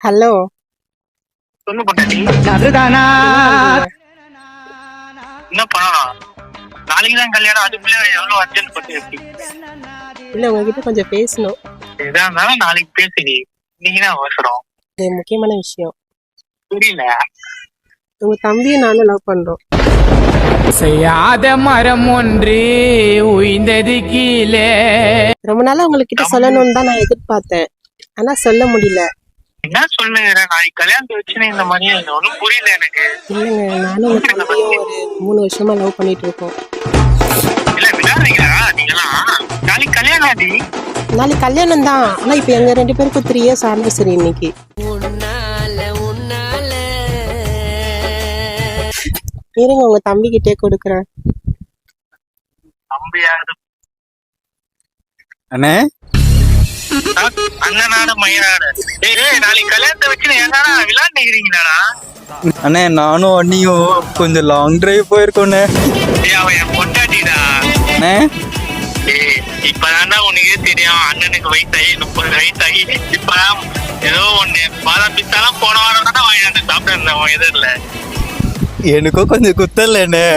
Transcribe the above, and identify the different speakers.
Speaker 1: Hello.
Speaker 2: சொல்லு பொண்டாட்டி,
Speaker 3: அதுதானா
Speaker 2: என்ன பண்ணலாம்? நாளைக்கு தான் கல்யாணம், அதுக்குள்ள எவ்வளவு அர்ஜென்ட் பண்ணி இருக்கு.
Speaker 1: இல்ல, உங்ககிட்ட கொஞ்சம் பேசணும்.
Speaker 2: எதா இருந்தாலும் நாளைக்கு பேசுடி, இன்னைக்கு தான் அவசரம்.
Speaker 1: இது முக்கியமான விஷயம்.
Speaker 2: புரியல.
Speaker 1: உங்க தம்பியும் நானும் லவ் பண்றோம்.
Speaker 3: செய்யாத மரம் ஒன்று உய்ந்தது கீழே.
Speaker 1: ரொம்ப நாளா உங்ககிட்ட சொல்லணும்னு தான் நான் எதிர்பார்த்தேன், ஆனா சொல்ல முடியல.
Speaker 2: என்ன சொல்லுங்கிற, நாளைக்கு கல்யாணத்தை வச்சுன்னு இந்த மாதிரி ஒன்றும் புரியல எனக்கு.
Speaker 1: இல்லைங்க, நானும் உங்க தம்பியும் ஒரு 3 வருஷமா லவ் பண்ணிட்டு இருக்கோம்.
Speaker 2: இல்ல விடாதீங்களா நீங்களாம்? நாளைக்கு கல்யாணம் ஆடி.
Speaker 1: நாளைக்கு கல்யாணம் தான், ஆனா இப்ப எங்க 2 பேருக்கும் 3 years ஆனிவர்சரி இன்னைக்கு. இருங்க, உங்க தம்பி கிட்டே கொடுக்குறேன்.
Speaker 2: தம்பியாது
Speaker 4: அண்ணே,
Speaker 2: அண்ணனாட மையனாட. ஏய் நாளைக்கு கல்யாணத்தை வச்சு என்னடா விளையாண்டுக்கிறீங்களாடா?
Speaker 4: அண்ணே நானும் அண்ணியும் கொஞ்சம் லாங் டிரைவ் போயிருக்கோண்ணே.
Speaker 2: ஏய் அவன் என் பொண்டாட்டிடா.
Speaker 4: அண்ணே,
Speaker 2: ஏய் இப்பதான்டா உனக்கே தெரியும், அண்ணனுக்கு வயசாகி 30 வயசாகி இப்பதான் ஏதோ ஒண்ணு பாதாம் பிஸ்தாலாம் போன வாரம் தான் வாங்கிட்டு சாப்பிட்டு இருந்தேன் உன் எதிரில.
Speaker 4: எனக்கும் கொஞ்சம் குத்தலண்ணே.